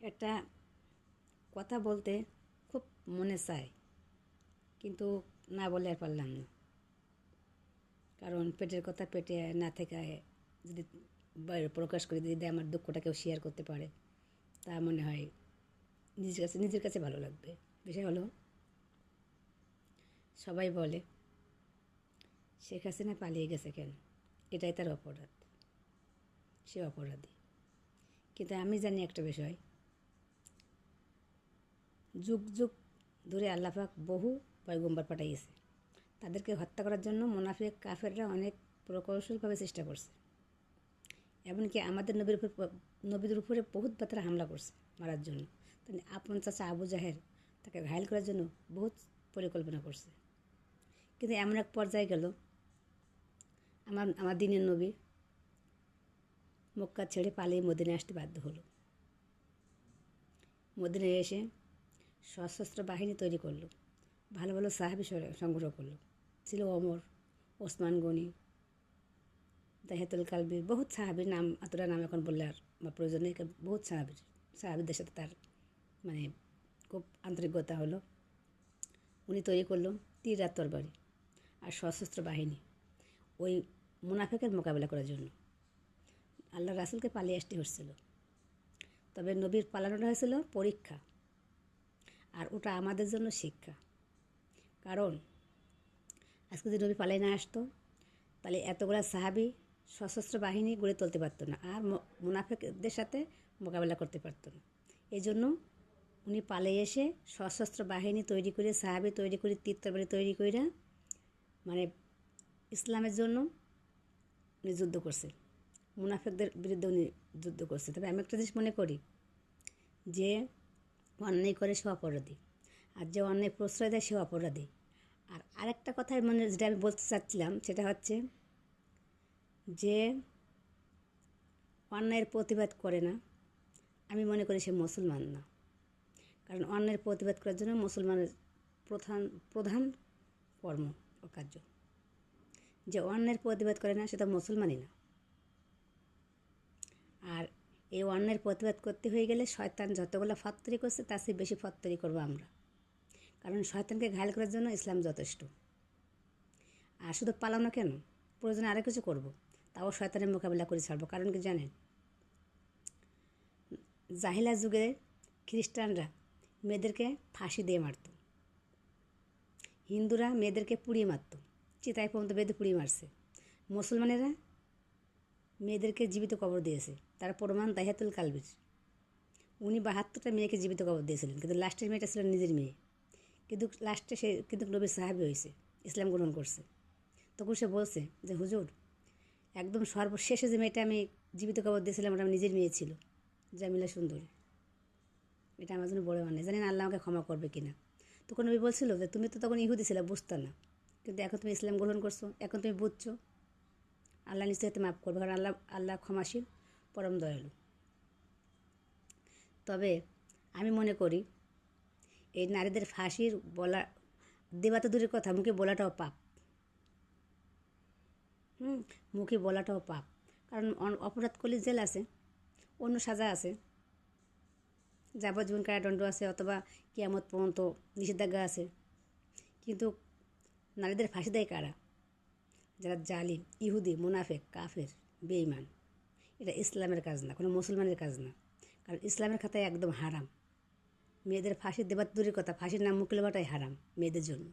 একটা কথা বলতে খুব মনে চায়, কিন্তু না বলে আর পারলাম না। কারণ পেটের কথা পেটে না থেকে যদি বাইরে প্রকাশ করে যদি আমার দুঃখটা কেউ শেয়ার করতে পারে, তা মনে হয় নিজের কাছে ভালো লাগবে। বিষয় হলো, সবাই বলে শেখ হাসিনা পালিয়ে গেছে কেন, এটাই তার অপরাধ, সে অপরাধী। কিন্তু আমি জানি একটা বিষয়, যুগ যুগ ধরে আল্লাহ পাক বহু পয়গম্বর পাঠাইয়েছে। তাদেরকে হত্যা করার জন্য মুনাফিক কাফেররা অনেক প্রকৌশলভাবে চেষ্টা করছে। এমনকি আমাদের নবীদের উপরে বহুত তারা হামলা করছে মারার জন্য। আপন চাচা আবু জাহের তাকে ঘায়েল করার জন্য বহুত পরিকল্পনা করছে। কিন্তু এমন এক পর্যায়ে গেল, আমার দিনের নবী মক্কা ছেড়ে পালিয়ে মদিনায় আসতে বাধ্য হলো। মদিনায় এসে সশস্ত্র বাহিনী তৈরি করলো, ভালো ভালো সাহাবী সংগ্রহ করলো। ছিল ওমর, ওসমান গনি, দাহিয়াতুল কালবি, বহুত সাহাবীর নাম, এতটা নাম এখন বললে আর বা প্রয়োজন নেই। বহুত সাহাবীদের সাথে তার মানে খুব আন্তরিকতা হলো। উনি তৈরি করলো তীর আর তরবারি আর সশস্ত্র বাহিনী ওই মুনাফিকের মোকাবেলা করার জন্য। আল্লাহ রাসূলকে পালিয়ে আসতে হচ্ছিল, তবে নবীর পালানোটা হয়েছিল পরীক্ষা, আর ওটা আমাদের জন্য শিক্ষা। কারণ আজকে যদি নবী পালিয়ে না আসতো, তাহলে এতগুলো সাহাবী সশস্ত্র বাহিনী গড়ে তুলতে পারতো না, আর মুনাফিকদের সাথে মোকাবেলা করতে পারতো না। এই জন্য উনি পালিয়ে এসে সশস্ত্র বাহিনী তৈরি করে, সাহাবী তৈরি করে, তীর তরবারি তৈরি করে মানে ইসলামের জন্য উনি যুদ্ধ করছে, মুনাফিকদের বিরুদ্ধে উনি যুদ্ধ করছে। তবে আমি একটা জিনিস মনে করি, যে অন্যায় করে সে অপরাধী, আর যে অন্যায় প্রশ্রয় দেয় সে অপরাধী। আর আরেকটা কথা যেটা আমি বলতে চাচ্ছিলাম, সেটা হচ্ছে যে অন্যায়ের প্রতিবাদ করে না, আমি মনে করি সে মুসলমান না। কারণ অন্যায়ের প্রতিবাদ করার জন্য মুসলমানের প্রধান কর্ম ও কার্য। যে অন্যায়ের প্রতিবাদ করে না, সেটা মুসলমানই না। আর এই অন্যায়ের প্রতিবাদ করতে হয়ে গেলে শয়তান যতগুলো ফত্তরি করছে, তার চেয়ে বেশি ফত্তরি করবো আমরা। কারণ শয়তানকে ঘায়েল করার জন্য ইসলাম যথেষ্ট। আর শুধু পালানো কেন, প্রয়োজনে আরও কিছু করব, তাও শয়তানের মোকাবিলা করে ছাড়বো। কারণ কি জানেন, জাহিলা যুগে খ্রিস্টানরা মেয়েদেরকে ফাঁসি দিয়ে মারত, হিন্দুরা মেয়েদেরকে পুড়িয়ে মারত, চিতায় পর্যন্ত বেঁধে পুড়িয়ে মারছে। মুসলমানেরা মেয়েদেরকে জীবিত কবর দিয়েছে, তার প্রমাণ দাহিয়াতুল কালবির। উনি 72টা মেয়েকে জীবিত কবর দিয়েছিলেন, কিন্তু লাস্টের মেয়েটা ছিল নিজের মেয়ে। কিন্তু লাস্টে সে কিন্তু নবীর সাহাবী হয়েছে, ইসলাম গ্রহণ করছে। তখন সে বলছে যে হুজুর, একদম সর্বশেষে যে মেয়েটা আমি জীবিত কবর দিয়েছিলাম, ওটা নিজের মেয়ে ছিল, জামিলা সুন্দরী। এটা আমার জন্য বড় অন্যায়, জানি না আল্লাহ আমাকে ক্ষমা করবে কিনা। তখন নবী বলছিল যে তুমি তো তখন ইহুদি ছিলে, বুঝতে না, কিন্তু এখন তুমি ইসলাম গ্রহণ করছো, এখন তুমি বুঝছো, আল্লাহ নিশ্চয়ই মাফ করবে, কারণ আল্লাহ ক্ষমাশীল, পরম দয়ালু। তবে আমি মনে করি এই নারীদের ফাঁসির দেওয়া তো দূরের কথা, মুখে বলাটাও পাপ। মুখে বলাটাও পাপ, কারণ অপরাধ করলে জেল আছে, অন্য সাজা আছে, যাবজ্জীবন কারাদণ্ড আছে, অথবা কিয়ামত পর্যন্ত নিষেধাজ্ঞা আছে। কিন্তু নারীদের ফাঁসি দেয় কারা? যারা জালিম, ইহুদি, মুনাফেক, কাফের, বেঈমান। এটা ইসলামের কাজ না, কোনো মুসলমানের কাজ না। কারণ ইসলামের খাতায় একদম হারাম। মেয়েদের ফাঁসি দেবার দূরের কথা, ফাঁসির নাম মুখে লেবাটাই হারাম মেয়েদের জন্য।